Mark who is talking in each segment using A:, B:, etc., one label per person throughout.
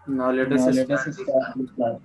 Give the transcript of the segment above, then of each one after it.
A: Now let us
B: Now let us
A: start the
B: start
A: class.
B: this class.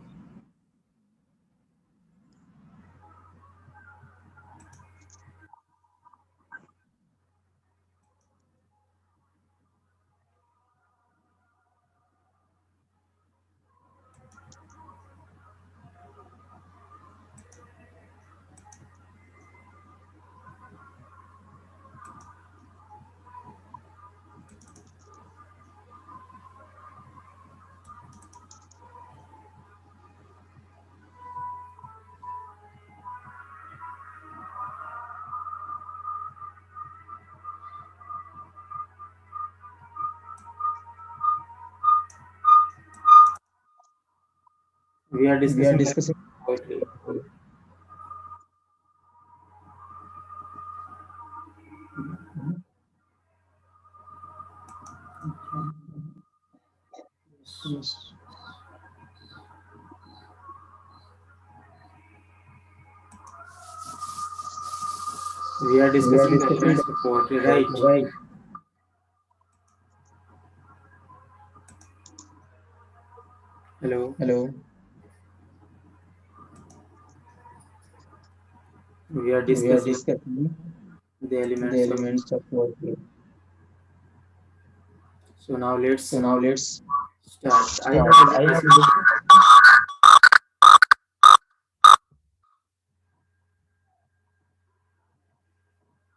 A: We are
B: We are
A: discussing the
B: discussing.
A: poetry.
B: Yes.
A: We are
B: We are
A: discussing the
B: discussing
A: elements
B: the
A: of poetry, right?
B: poetry, right?
A: Hello.
B: Hello.
A: We are
B: We are
A: discussing
B: discussing
A: the
B: the
A: elements of.
B: elements of poetry.
A: So now
B: So
A: let's
B: now let's
A: start. I have
B: start. I
A: already
B: have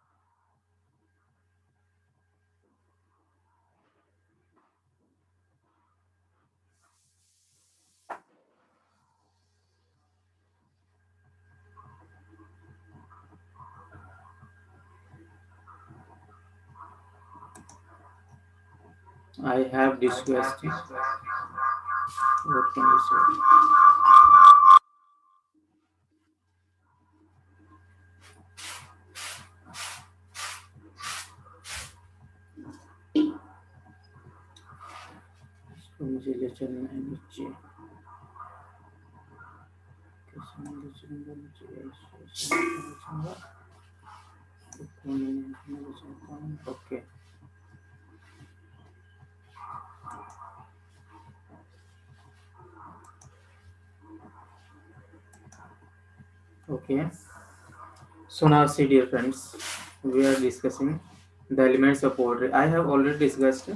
A: discussed. I have discussed. What can you say? इसको मुझे ले चलना है नीचे कैसे मैं ले चलूँगा नीचे ऐसे ले चलूँगा तो कोने में मैं ले चलता हूँ okay okay so now see dear friends we are discussing the elements of poetry. I have already discussed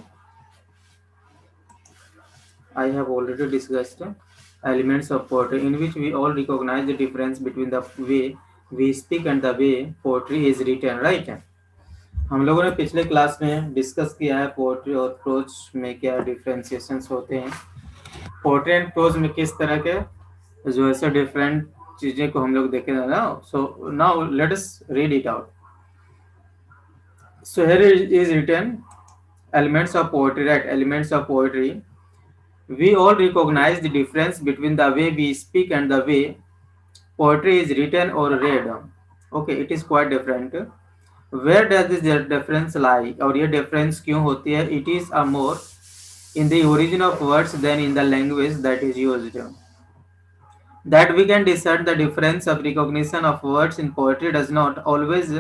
A: elements of poetry in which we all recognize the difference between the way we speak and the way poetry is written, right? हम लोगों ने पिछले class में discuss किया है poetry और pros में क्या डिफरेंशिएशंस होते हैं, पोएट्री एंड प्रोज में किस तरह के जो ऐसे डिफरेंट चीजें को हम लोग देखे ना. So now let us read it out. So here is written elements of poetry, right? Elements of poetry. We all recognize the difference between the way we speak and the way poetry is written or read. Okay, it is quite different. Where does this difference lie? और ये difference क्यों होती है? It is a more in the origin of words than in the language that is used. That we can discern the difference of recognition of words in poetry does not always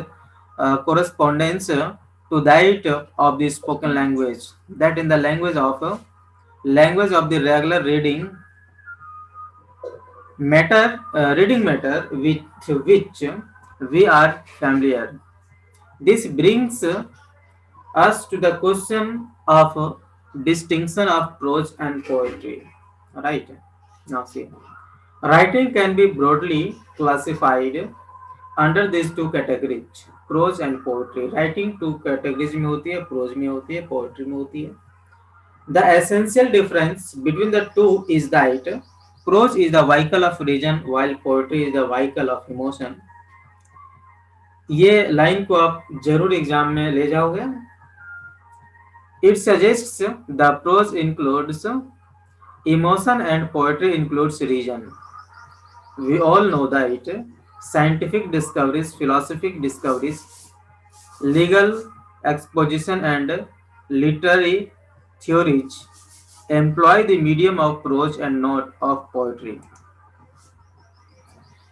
A: correspondence to that of the spoken language. That in the language of the regular reading matter with which we are familiar. This brings us to the question of distinction of prose and poetry. Right? Now see. Writing can be broadly classified under these two categories, prose and poetry. Writing two categories में होती है, prose में होती है, poetry में होती है. The essential difference between the two is that prose is the vehicle of reason while poetry is the vehicle of emotion. ये लाइन को आप जरूर एग्जाम में ले जाओगे. It suggests the prose includes emotion and poetry includes reason. We all know that scientific discoveries, philosophic discoveries, legal exposition, and literary theories employ the medium of prose and not of poetry.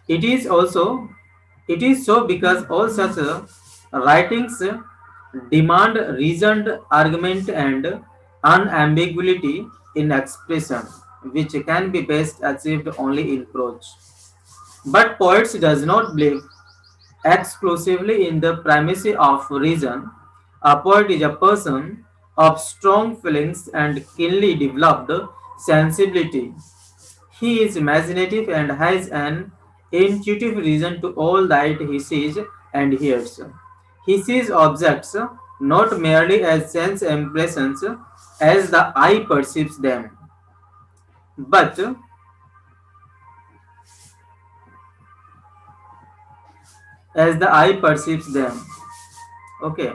A: It is also it is so because all such writings demand reasoned argument and unambiguity. in expression, which can be best achieved only in prose. But poets does not believe exclusively in the primacy of reason. A poet is a person of strong feelings and keenly developed sensibility. He is imaginative and has an intuitive reason to all that he sees and hears. He sees objects not merely as sense impressions as the eye perceives them, but as the eye perceives them. Okay.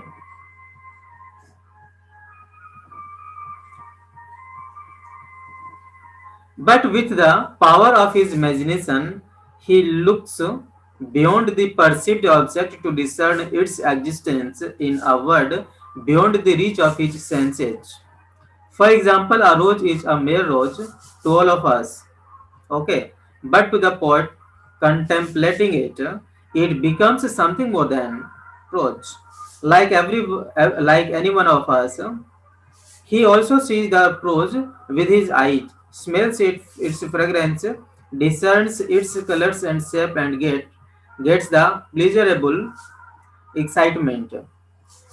A: But with the power of his imagination, he looks beyond the perceived object to discern its existence in a world beyond the reach of his senses. For example, a rose is a mere rose to all of us, okay, but to the poet contemplating it, it becomes something more than rose. Like any one of us, he also sees the prose with his eyes, smells its fragrance, discerns its colors and shape, and gets the pleasurable excitement.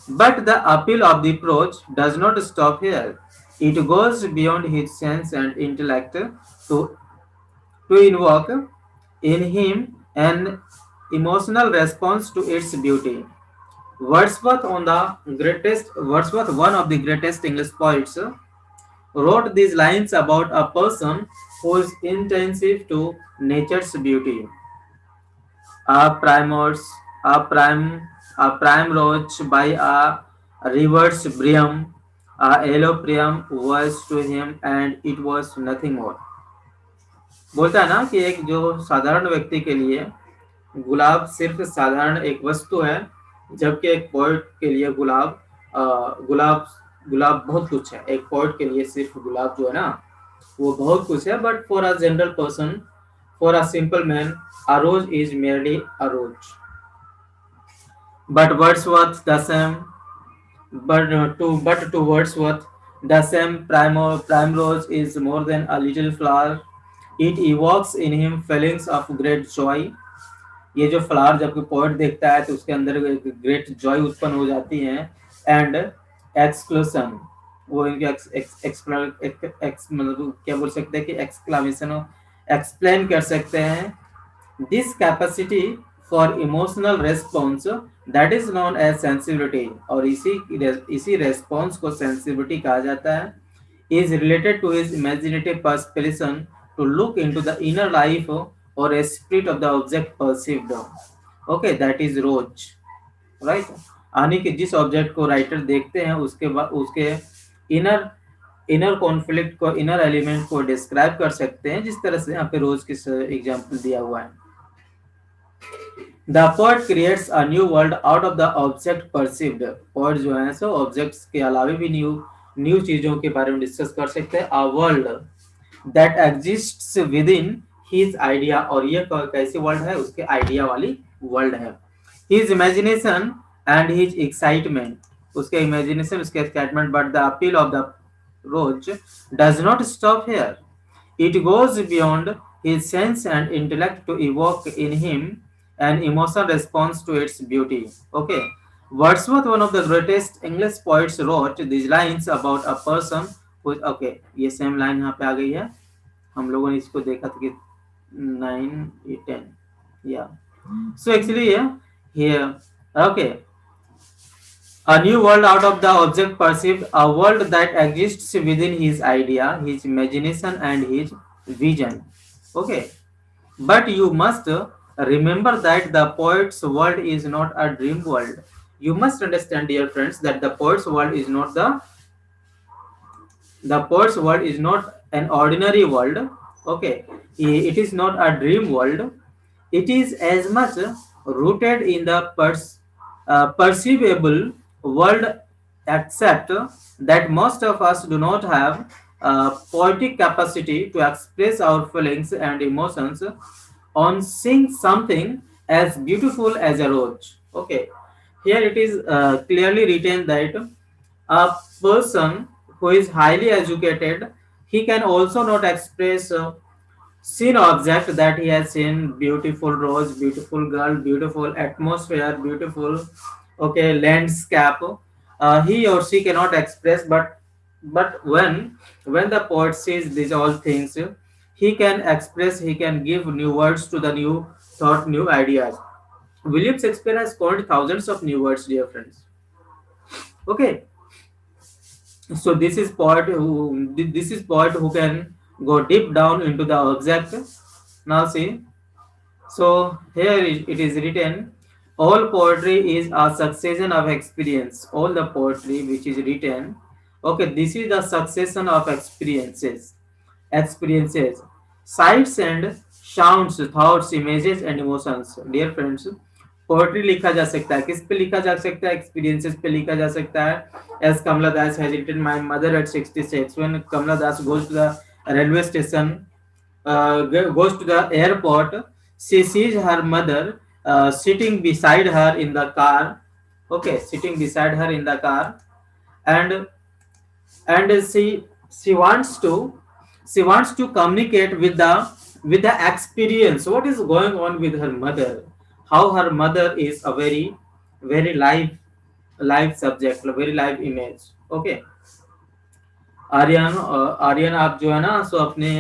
A: But the appeal of the prose does not stop here. It goes beyond his sense and intellect to invoke in him an emotional response to its beauty. Wordsworth, one of the greatest English poets, wrote these lines about a person who is intensive to nature's beauty. A primrose, a prime rose by a river's brim, a yellow priam was to him, and it was nothing more. बोलता है ना कि एक जो साधारण व्यक्ति के लिए गुलाब सिर्फ साधारण एक वस्तु है, जबकि एक पोएट के लिए गुलाब गुलाब बहुत कुछ है। एक पोएट के लिए सिर्फ गुलाब जो है ना, वो बहुत कुछ है। But for a general person, for a simple man, a rose is merely a rose. But Wordsworth the same, but to Wordsworth, the same primrose is more than a little flower. It evokes in him feelings of great joy. ये जो flower जब कोई poet देखता है तो उसके अंदर एक ग्रेट जॉय उत्पन्न हो जाती है। एंड एक्सक्लूसन, वो इनके मतलब क्या बोल सकते हैं कि एक्सक्लामेशन एक्सप्लेन कर सकते हैं। This capacity for emotional response that is known as sensibility, और इसी रेस्पॉन्स को सेंसिबिलिटी कहा जाता है। Is related to his imaginative perception to look into the inner life or a spirit of the object perceived. Okay, that is rose, right? यानी कि जिस object को राइटर देखते हैं उसके बाद उसके इनर इनर कॉन्फ्लिक्ट को, इनर एलिमेंट को डिस्क्राइब कर सकते हैं, जिस तरह से यहाँ पे रोज की एग्जाम्पल दिया हुआ है। The poet creates a new world out of the object perceived. Poet जो है सो ऑब्जेक्ट्स के अलावा भी न्यू न्यू चीजों के बारे में डिस्कस कर सकते हैं। A world that exists with in his idea, और ये कैसी वर्ल्ड है? उसके आइडिया वाली वर्ल्ड है। His imagination and his excitement, उसके इमेजिनेशन, उसके excitement. But the appeal of the rose does not stop here, it goes beyond his sense and intellect to evoke in him an emotional response to its beauty. Okay, Wordsworth, one of the greatest English poets, wrote these lines about a person who, okay, ये same line यहाँ पे आ गई है, हम लोगों ने इसको देखा था कि 9 10, yeah. So actually here, okay, a new world out of the object perceived, a world that exists within his idea, his imagination and his vision. Okay, but you must remember that the poet's world is not a dream world. You must understand, dear friends, that the poet's world is not the poet's world is not an ordinary world. Okay, it is not a dream world. It is as much rooted in the perceivable world, except that most of us do not have poetic capacity to express our feelings and emotions on seeing something as beautiful as a rose. Okay, here it is clearly written that a person who is highly educated He can also not express seen object that he has seen, beautiful rose, beautiful girl, beautiful atmosphere, beautiful, okay, landscape. He or she cannot express, but when the poet sees these all things, he can express, he can give new words to the new thought, new ideas. William Shakespeare has called thousands of new words, dear friends. Okay, so this is poet who can go deep down into the object. Now see, so here it is written, all poetry is a succession of experience. All the poetry which is written, okay, this is the succession of experiences, sights and sounds, thoughts, images and emotions. Dear friends, poetry लिखा जा सकता है, किस पे लिखा जा सकता है? एक्सपीरियंसेस पे लिखा जा सकता है. As Kamala Das has written, my mother at 66, when Kamala Das goes to the railway station, goes to the airport, she sees her mother sitting beside her in the car. Okay, sitting beside her in the car, and she wants to communicate with the experience. What is going on with her mother? How her mother is a very live subject, a very live image. Okay, Aryan आप जो है ना, सो अपने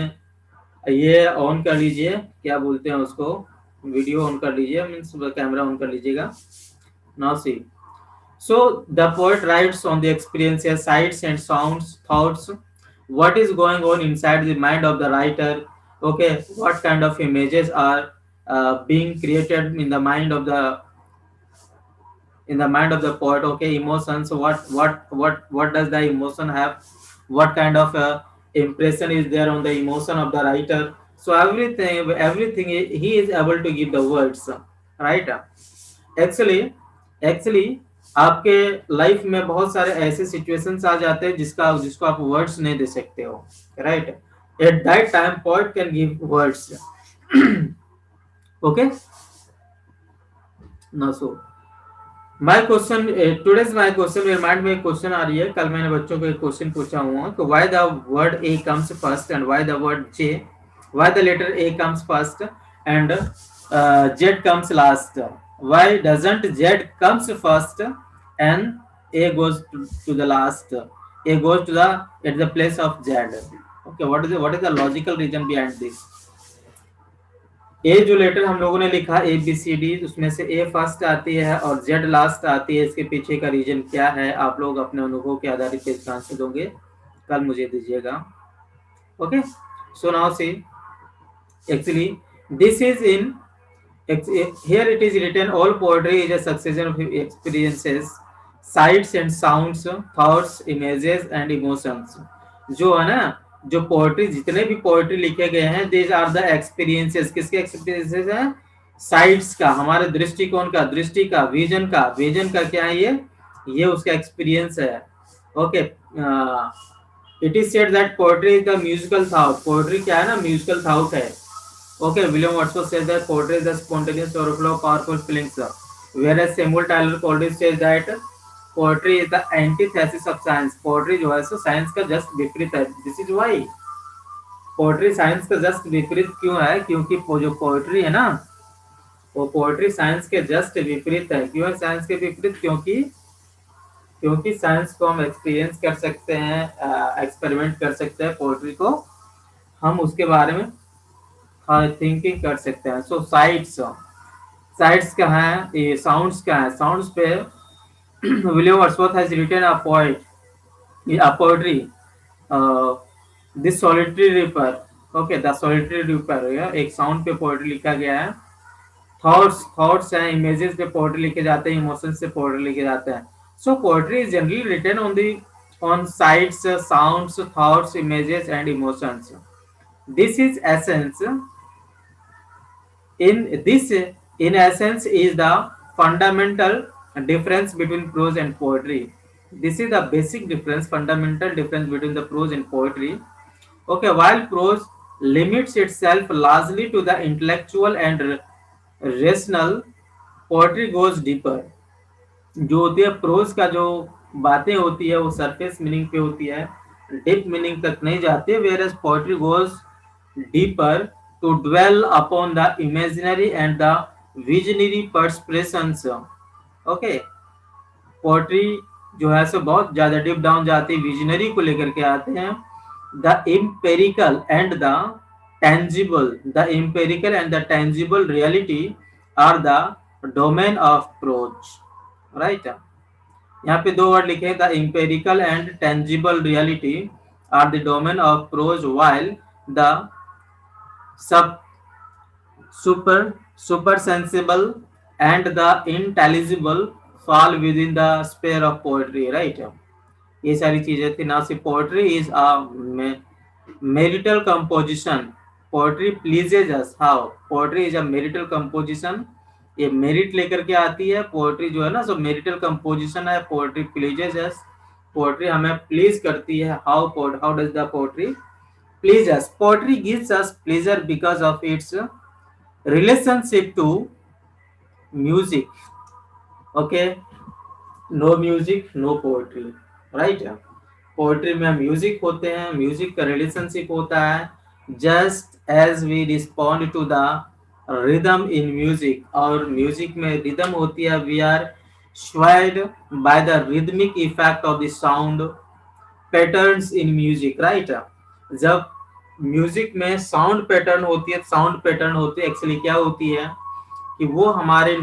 A: ये on कर लीजिए, क्या बोलते हैं उसको, वीडियो ऑन कर लीजिए, मीन्स कैमरा ऑन कर लीजिएगा. Now see, so the poet writes on the experiences, sights and sounds, thoughts, what is going on inside the mind of the writer. Okay, what kind of images are being created in the mind of the poet. Okay, emotions, what does the emotion have, what kind of impression is there on the emotion of the writer. So everything he is able to give the words, right? Actually आपके life में बहुत सारे ऐसे situations आ जाते हैं जिसको आप words नहीं दे सकते हो, right? At that time poet can give words. Okay, ना so my question, today's my question, मेरे माइंड में एक क्वेश्चन आ रही है. कल मैंने बच्चों को एक क्वेश्चन पूछा हुआ कि why the word A comes first and why the word J, why the letter A comes first and Z comes last. Why doesn't Z comes first and A goes to the last? A goes to the at the place of Z. Okay, what is the logical reason behind this? A जो letter हम लोगों ने लिखा A B C D, उसमें से A first आती है और Z लास्ट आती है. इसके पीछे का रीजन क्या है? आप लोग अपने अनुभव के आधारित पे इसका आंसर दोगे, कल मुझे दीजिएगा. Okay, so now C, actually this is in here it is written, all poetry is a succession of experiences, sights and sounds, thoughts, images and emotions. जो है ना, जो पोएट्री, जितने भी पोएट्री लिखे गए हैं, these are the experiences. किसके एक्सपीरियंसेस हैं? साइट्स का, हमारे दृष्टिकोण का, दृष्टि का, विजन का क्या है? ये उसका एक्सपीरियंस है. Okay, it is said that poetry is the musical thought. Poetry क्या है ना, म्यूजिकल थॉट है. Okay, William Wordsworth says that poetry is the spontaneous overflow of powerful feelings, whereas Samuel Taylor Coleridge says that poetry is the antithesis of science. Poetry जो है so science का just विपरीत है. This is why poetry science का just विपरीत क्यों है? क्योंकि जो पोएट्री है ना, वो पोएट्री साइंस के जस्ट विपरीत है. क्यों है साइंस के विपरीत? क्योंकि साइंस को हम एक्सपीरियंस कर सकते हैं, एक्सपेरिमेंट कर सकते हैं. पोएट्री को हम उसके बारे में थिंकिंग कर सकते हैं. सो साइट्स क्या है, ये साउंड्स क्या है? साउंड्स पे William Wordsworth has written a poetry, this solitary reaper. Okay, the solitary reaper, एक साउंड पे पोएट्री लिखा गया है. थॉट्स हैं, इमेजेस पे पोएट्री लिखे जाते हैं, इमोशंस से पोएट्री लिखे जाते हैं. So poetry is generally written on sights, sounds, thoughts, images and emotions. This is essence. In essence, is the fundamental difference between prose and poetry. This is the basic difference, fundamental difference between the prose and poetry. Okay, while prose limits itself largely to the intellectual and rational, poetry goes deeper. जो होती है pros का, जो बातें होती है वो surface meaning पे होती है, डीप मीनिंग तक नहीं जाती, whereas poetry goes deeper to dwell upon the imaginary and the visionary perceptions. Okay, poetry जो है सो बहुत ज्यादा डीप डाउन जाती है, विजनरी को लेकर के आते हैं। The empirical and the tangible, the empirical and the tangible reality are the domain of prose, right? यहाँ पे दो वर्ड लिखे हैं, the empirical and tangible reality are the domain of prose, while the sub super super sensible and the intelligible fall within the sphere of poetry, right? ये सारी चीजें थी ना। See poetry is a marital composition, poetry pleases us, how poetry is a marital composition, ये merit लेकर के आती है पोएट्री जो है ना, सो मेरिटल कंपोजिशन है, पोएट्री प्लीजेस अस, पोएट्री हमें प्लीज करती है। How does the poetry please us? Poetry gives us pleasure because of its relationship to music. Okay, no music no poetry, right? Poetry में music होते हैं, music का relationship होता है। Just as we respond to the rhythm in music, और music में rhythm होती है, we are swayed by the rhythmic effect of the sound patterns in music, right? जब म्यूजिक में साउंड पैटर्न होती है, साउंड पैटर्न होती है, एक्चुअली क्या होती है कि वो हमारे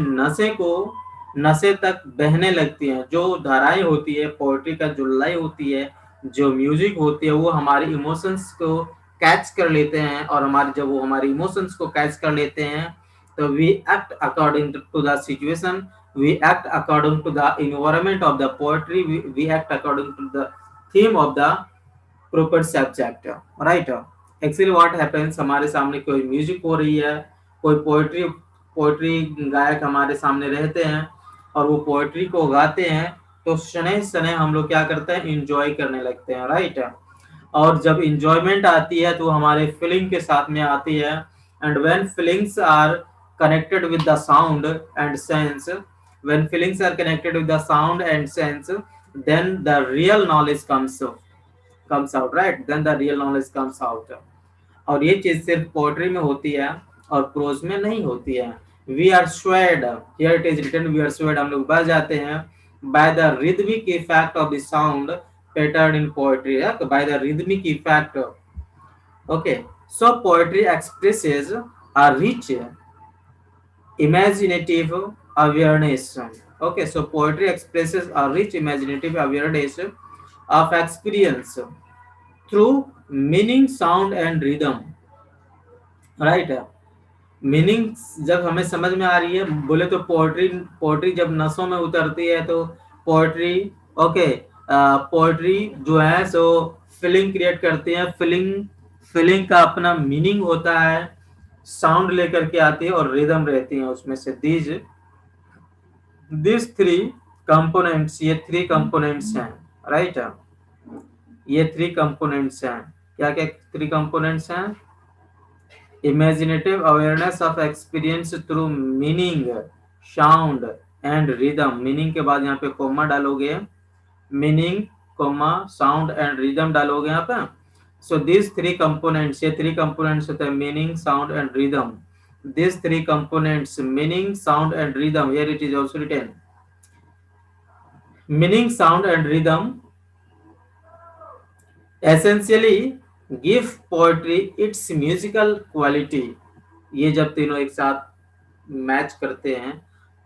A: नसे तक बहने लगती हैं। जो धाराएं होती है, पोएट्री का जो लय होती है, जो म्यूजिक होती है, वो हमारे इमोशंस को कैच कर लेते हैं, और हमारे जब वो हमारे इमोशंस को कैच कर लेते हैं तो we act according to the situation, we act according to the environment of the poetry, we act according to the theme of the proper subject, right? Actually what happens, हमारे सामने कोई music हो रही है, कोई पोएट्री गायक हमारे सामने रहते हैं और वो पोएट्री को गाते हैं, तो शनै शनै हम लोग क्या करते हैं, इंजॉय करने लगते हैं, राइट? और जब इंजॉयमेंट आती है तो हमारे फीलिंग के साथ में आती है, and when feelings are connected with the sound and sense, when feelings are connected with the sound and sense, then the real knowledge comes out, right? Then the real knowledge comes out. और ये चीज सिर्फ poetry में होती है और pros में नहीं होती है। we are swayed, here it is written, we are swayed, हम लोग बह जाते हैं, by the rhythmic effect of the sound pattern in poetry, by the rhythmic effect. Okay, so poetry expresses a rich imaginative awareness. Okay, so poetry expresses a rich imaginative awareness of experience through meaning, sound and rhythm, right? Meaning जब हमें समझ में आ रही है, बोले तो poetry जब नसों में उतरती है तो पोएट्री, ओके, पोएट्री जो है सो फीलिंग क्रिएट करती है, फीलिंग का अपना मीनिंग होता है, साउंड लेकर के आती है और रिदम रहती है उसमें से। दिस थ्री कंपोनेंट्स, ये थ्री कंपोनेंट्स हैं, राइट? ये थ्री कंपोनेंट्स हैं। क्या क्या थ्री कंपोनेंट्स हैं? Imaginative awareness of experience through meaning, sound and rhythm. Meaning के बाद यहाँ पे कोमा डालोगे, meaning comma sound and rhythm डालोगे यहाँ पे। सो दिस थ्री कंपोनेंट्स, ये थ्री कंपोनेंट्स होते हैं, meaning, sound and rhythm. These three components, meaning, sound and rhythm, here it is also written, meaning, sound and rhythm essentially give poetry its musical quality. ये जब तीनों एक साथ match करते हैं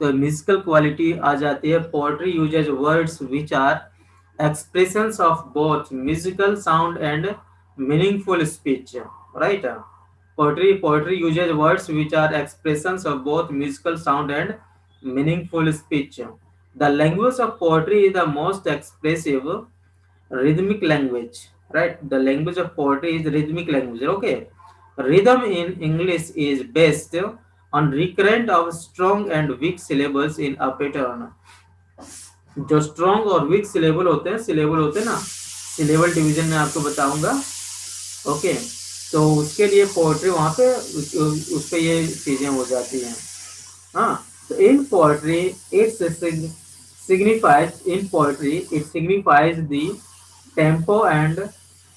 A: तो म्यूजिकल क्वालिटी आ जाती है। Poetry uses words which are expressions of both musical sound and meaningful speech, right? Poetry uses words which are expressions of both musical sound and meaningful speech. The language of poetry is the most expressive rhythmic language, right? The language of poetry is rhythmic language, okay? Rhythm in English is based on recurrent of strong and weak syllables in a pattern. जो strong और weak syllable होते हैं ना, syllable division में आपको बताऊंगा, okay? तो उसके लिए पोएट्री वहां पे उस पे ये चीजें हो जाती हैं। हाँ, तो in poetry it signifies the tempo and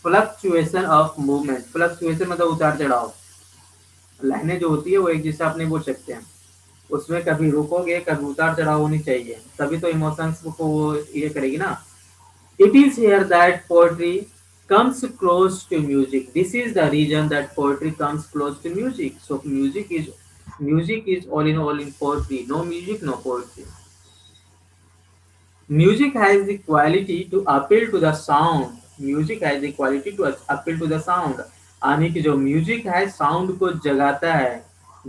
A: fluctuation of movement, fluctuation मतलब उतार चढ़ाव। लाइनें जो होती है वो एक जैसे आप नहीं बोल सकते हैं, उसमें कभी रुकोगे कभी उतार चढ़ाव होनी चाहिए, तभी तो इमोशंस को वो ये करेगी ना। It is here that poetry comes close to music. This is the reason that poetry comes close to music. So music is all in poetry. No music, no poetry. Music has the quality to appeal to the sound. Music has the quality to appeal to the sound. यानी कि जो music है sound को जगाता है,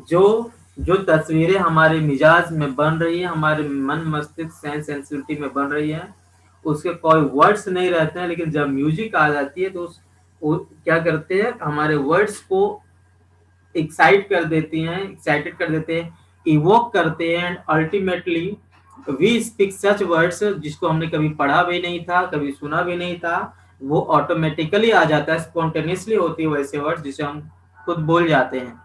A: जो जो तस्वीरें हमारे मिजाज में बन रही है, हमारे मन मस्तिष्क सेंस सेंसिटिविटी में बन रही है, उसके कोई वर्ड्स नहीं रहते हैं, लेकिन जब म्यूजिक आ जाती है तो वो क्या करते हैं, हमारे वर्ड्स को एक्साइटेड कर देते हैं, इवोक करते हैं, and ultimately we speak such words जिसको हमने कभी पढ़ा भी नहीं था, कभी सुना भी नहीं था, वो ऑटोमेटिकली आ जाता है, स्पॉन्टेनियसली होती है वैसे वर्ड्स जिसे हम खुद बोल जाते हैं।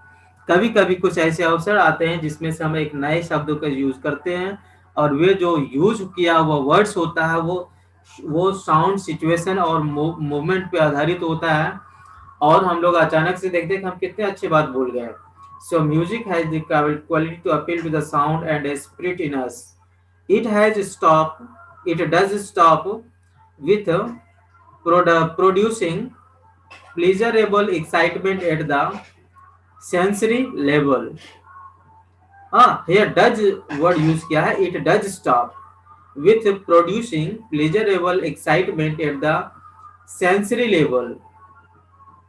A: कभी कभी कुछ ऐसे अवसर आते हैं जिसमें से हम एक नए शब्दों का यूज करते हैं, और वे जो यूज किया हुआ वर्ड्स होता है वो साउंड सिचुएशन और मूवमेंट पे आधारित होता है, और हम लोग अचानक से देखते हैं कि हम कितने अच्छे बात भूल गए। So music has the quality to appeal to the sound and a spirit in us. It does stop with producing pleasurable excitement at the sensory level. Here does word use किया है, it does stop with producing pleasurable excitement at the sensory level.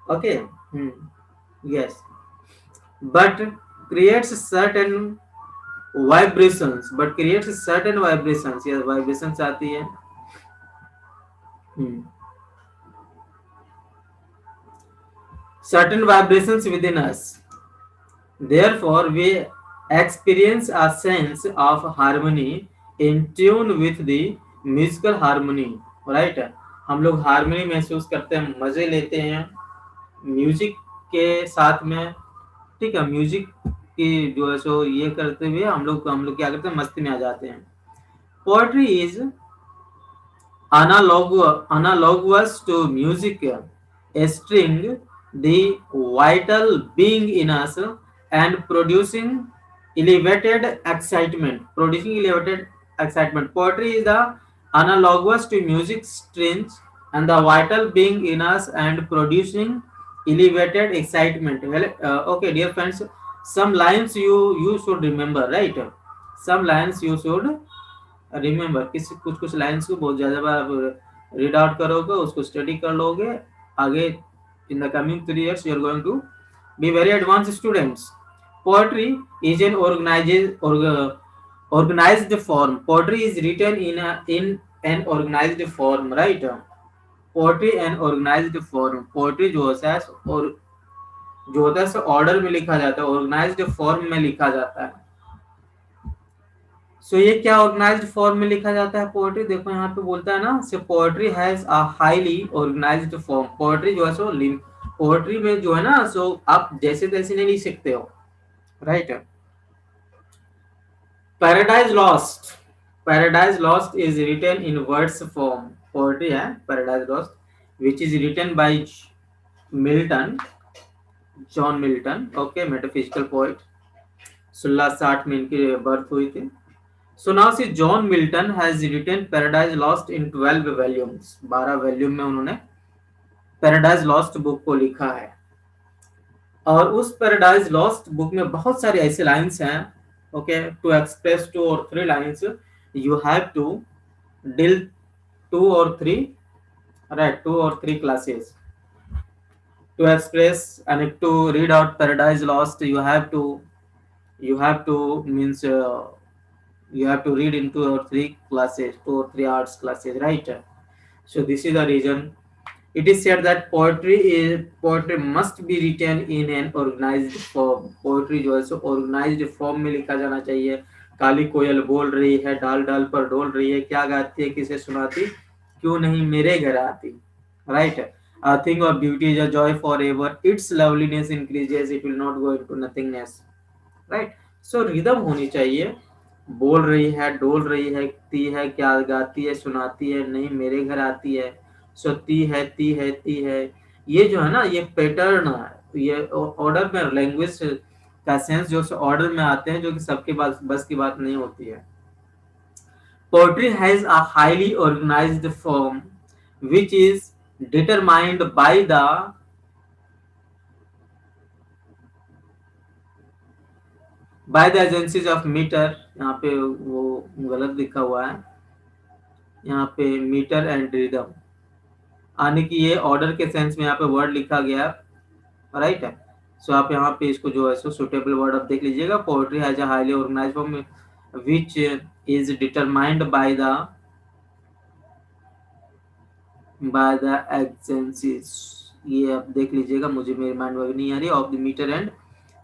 A: Okay. Yes, but creates certain vibrations. Yes, vibrations आती है. Certain vibrations within us. Therefore, we experience a sense of harmony in tune with the musical harmony. Right? हम लोग harmony महसूस करते हैं, मजे लेते हैं म्यूजिक के साथ में। ठीक है, म्यूजिक की जो है सो ये करते हुए हम लोग क्या करते हैं, मस्ती में आ जाते हैं। Poetry is analogous to music, stirring the vital being in us and producing elevated excitement. Poetry is the analogous to music strings and the vital being in us and producing elevated excitement. Well, okay, dear friends, some lines you should remember, right? Some lines you should remember. किसी कुछ कुछ lines को बहुत ज्यादा बार read out करोगे, उसको study कर लोगे, आगे in the coming 3 years you are going to be very advance students. Poetry is an organized form. Poetry is written in an organized form, right? Poetry an organized form. Poetry जो होता है order में लिखा जाता है, organised form में लिखा जाता है। सो ये क्या ऑर्गेनाइज्ड फॉर्म में लिखा जाता है पोएट्री, देखो यहाँ पे बोलता है ना, so poetry has a highly organised form. Poetry जो है सो पोएट्री में जो है ना, सो आप जैसे तैसे नहीं लिख सकते हो, right? Paradise Lost is written in words form. Poetry है Paradise Lost, which is written by John Milton, okay, metaphysical poet. 1660 में इनकी बर्थ हुई थी। So now see, John Milton has written Paradise Lost in 12 volumes. 12 volume में उन्होंने Paradise Lost book को लिखा है, और उस Paradise Lost बुक में बहुत सारे ऐसे लाइन्स हैं, okay, to express 2 or 3 lines you have to deal 2 or 3, right, 2 or 3 classes to express and to read out Paradise Lost. You have to means you have to read in 2 or 3 classes, 2 or 3 arts classes, right? So this is the reason it is said that poetry must be written in an organized form. Poetry जो है सो organized form में लिखा जाना चाहिए। काली कोयल बोल रही है, डाल डाल पर डोल रही है, क्या गाती है किसे सुनाती, क्यों नहीं मेरे घर आती, right? A thing of beauty is a joy forever, its loveliness increases, it will not go into nothingness, right? So rhythm होनी चाहिए, बोल रही है, डोल रही है, ती है, क्या गाती है, सुनाती है, नहीं मेरे घर आती है। सो ती है, ती है, ती है। ये जो है ना, ये पैटर्न है, ये ऑर्डर में लैंग्वेज का सेंस जो ऑर्डर में आते हैं, जो कि सबके पास बस की बात नहीं होती है। Poetry has a highly organised form which is determined by the agencies of meter। यहाँ पे वो गलत लिखा हुआ है, यहाँ पे मीटर एंड रिदम, आने की ये ऑर्डर के सेंस में यहाँ पे वर्ड लिखा गया है, राइट है। सो आप यहाँ पे इसको जो है सो सुटेबल वर्ड आप देख लीजिएगा। Poetry has a highly organised form which is determined by the agencies. ये आप देख लीजिएगा, मुझे मेरे माइंड में भी नहीं आ रही। Of the metre and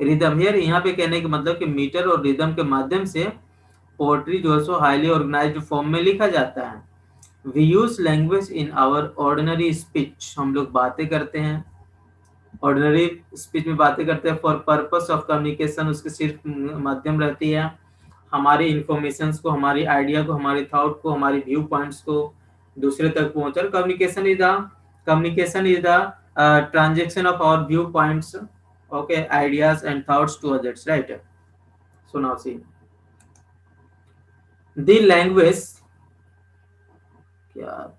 A: rhythm here, यहाँ पे कहने का मतलब कि मीटर और रिदम के माध्यम से पोएट्री जो है सो हाईली ऑर्गेनाइज्ड फॉर्म में लिखा जाता है। We use language in our ordinary speech, हम लोग बातें करते हैं, ऑर्डिनरी स्पीच में बातें करते हैं फॉर पर्पस ऑफ कम्युनिकेशन, उसकी सिर्फ माध्यम रहती है हमारी इंफॉर्मेशन को, हमारी आइडिया को, हमारी थॉट को, हमारी व्यू पॉइंट्स को दूसरे तक पहुंचा। Communication is the transaction of our view points, okay, ideas and thoughts to others, right. So now see the language, क्या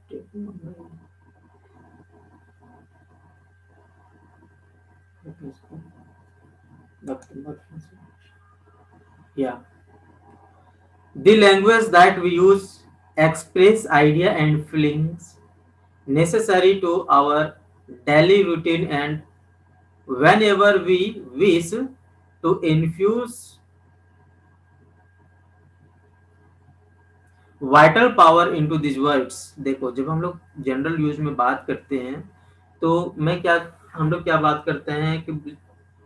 A: yeah, the language that we use express idea and feelings necessary to our daily routine, and whenever we wish to infuse vital power into this words. देखो, जब हम लोग general use में बात करते हैं तो हम लोग क्या बात करते हैं कि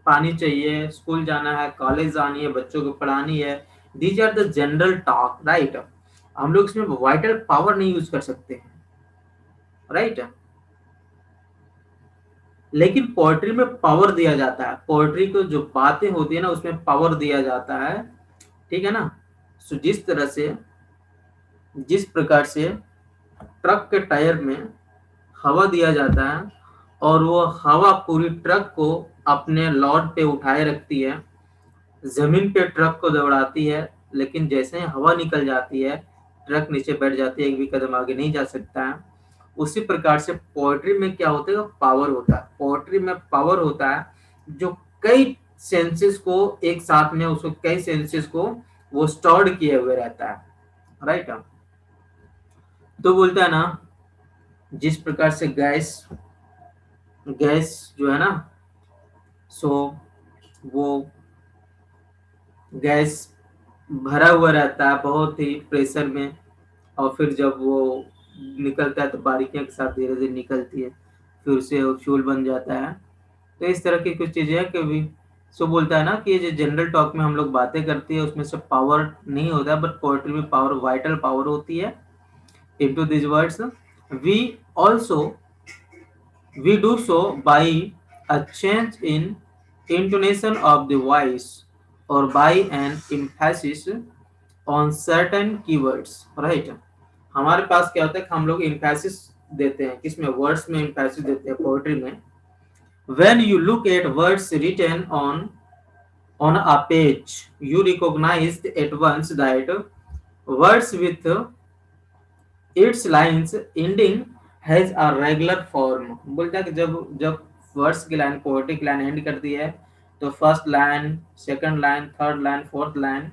A: पानी चाहिए, स्कूल जाना है, कॉलेज जानी है, बच्चों को पढ़ानी है, these are the general talk, right. हम लोग इसमें वाइटल पावर नहीं यूज कर सकते हैं, राइट। लेकिन पोएट्री में पावर दिया जाता है, पोएट्री को जो बातें होती है ना उसमें पावर दिया जाता है, ठीक है ना। सो जिस प्रकार से ट्रक के टायर में हवा दिया जाता है और वो हवा पूरी ट्रक को अपने लॉड पे उठाए रखती है, जमीन पे ट्रक को दौड़ाती है, लेकिन जैसे ही हवा निकल जाती है ट्रक नीचे बैठ जाती है, एक भी कदम आगे नहीं जा सकता है। उसी प्रकार से पोएट्री में क्या होता है, पावर होता है। पोएट्री में पावर होता है जो कई सेंसेस को एक साथ में, उसको कई सेंसेस को वो स्टोर्ड किए हुए रहता है, राइट। तो बोलता है ना, जिस प्रकार से गैस गैस जो है ना, सो वो गैस भरा हुआ रहता है बहुत ही प्रेशर में, और फिर जब वो निकलता है तो बारीकियों के साथ धीरे धीरे निकलती है, फिर उसे फ्यूल बन जाता है। तो इस तरह की कुछ चीजें हैं कि भी सो बोलता है ना कि जो जनरल टॉक में हम लोग बातें करती है उसमें से पावर नहीं होता, बट पोएट्री में पावर, वाइटल पावर होती है। Into this words we also we do so by a change in intonation of the voice or by an emphasis on certain keywords, right। हमारे पास क्या होता है कि हम लोग emphasis देते हैं, किसमें, वर्ड्स में emphasis देते हैं पोएट्री में। when you look at words written on a page you recognize at once that words with it's lines ending has a regular form. बोलता है कि जब जब वर्ड्स की लाइन, पोएटिक लाइन एंड करती है तो first line, second line, third line, fourth line,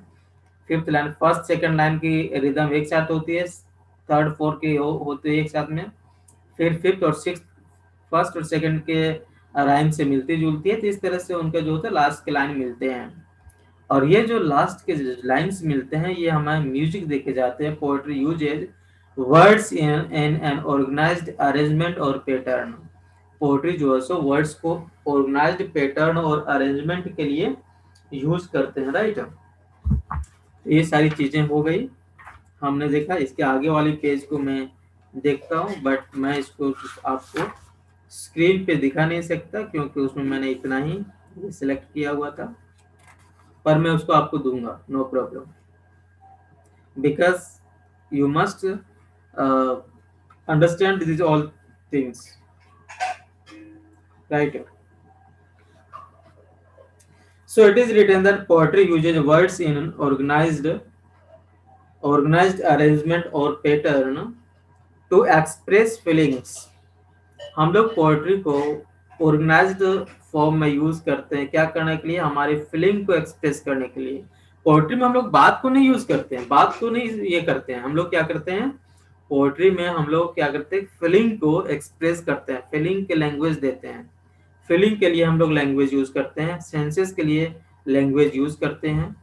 A: fifth line, first second line की रिदम एक साथ होती है, थर्ड फोर्थ की होती है एक साथ में, फिर फिफ्थ और सिक्स फर्स्ट और सेकंड के राइम से मिलती जुलती है। तो इस तरह से उनके जो होता है लास्ट के लाइन मिलते हैं, और ये जो लास्ट के लाइंस मिलते हैं ये हमें म्यूजिक देखे जाते हैं। Poetry uses words in an organised arrangement और पैटर्न। पोएट्री जो है सो वर्ड्स को ऑर्गेनाइज्ड पैटर्न और अरेंजमेंट के लिए यूज करते हैं, राइट। ये सारी चीजें हो गई, हमने देखा। इसके आगे वाली पेज को मैं देखता हूँ, बट मैं इसको आपको स्क्रीन पे दिखा नहीं सकता क्योंकि उसमें मैंने इतना ही सिलेक्ट किया हुआ था, पर मैं उसको आपको दूंगा, no problem, because you must understand this all things, right? So it is written that poetry uses words in an organized arrangement or pattern to express feelings. हम लोग पोएट्री को ऑर्गेनाइज्ड फॉर्म में यूज करते हैं, क्या करने के लिए? हमारे फीलिंग को एक्सप्रेस करने के लिए। पोएट्री में हम लोग बात को नहीं यूज करते हैं, बात को नहीं ये करते हैं, हम लोग क्या करते हैं पोएट्री में? हम लोग क्या करते हैं? फीलिंग को एक्सप्रेस करते हैं, फीलिंग के लैंग्वेज देते हैं। फीलिंग के लिए हम लोग लैंग्वेज यूज करते हैं, सेंसेस के लिए लैंग्वेज यूज करते हैं,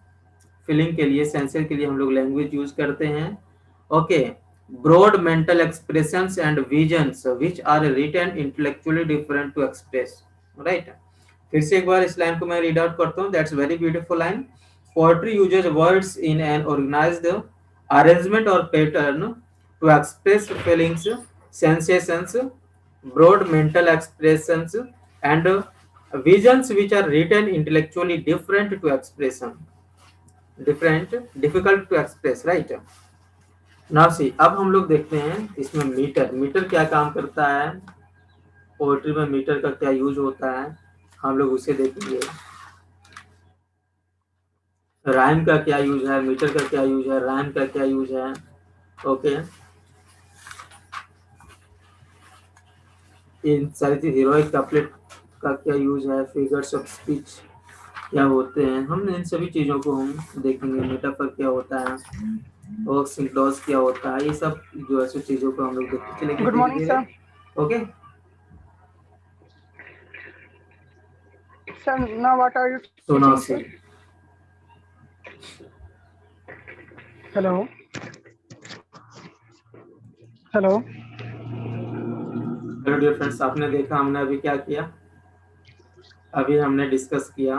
A: फीलिंग के लिए सेंसर के लिए हम लोग लैंग्वेज यूज करते हैं। Okay, broad mental expressions and visions which are written intellectually different to express, right? फिर से एक बार इस लाइन को मैं रीड आउट करता हूँ, that's very beautiful line. Poetry uses words in an organised arrangement और pattern to express feelings, sensations, broad mental expressions, and visions which are written intellectually different to expression, difficult to express, right? Now see, अब हम लोग देखते हैं इसमें metre क्या काम करता है, पोएट्री में मीटर का क्या यूज होता है, हम लोग उसे देखेंगे। राइम का क्या यूज है, मीटर का क्या यूज है, राइम का क्या यूज है। ओके, इन सारी चीज, हीरोइक कपलेट का क्या यूज है, फिगर्स ऑफ स्पीच क्या होते हैं, हम इन सभी चीजों को हम देखेंगे। मेटाफर क्या होता है, और सिंक्लॉज क्या होता है, ये सब जो ऐसी चीजों को हम लोग देखते चलेंगे।
C: Good morning sir.
A: Okay
C: sir, now what are you
A: so now
C: teaching
A: see,
C: sir? Hello hello
A: hello dear friends, आपने देखा हमने अभी क्या किया, अभी हमने डिस्कस किया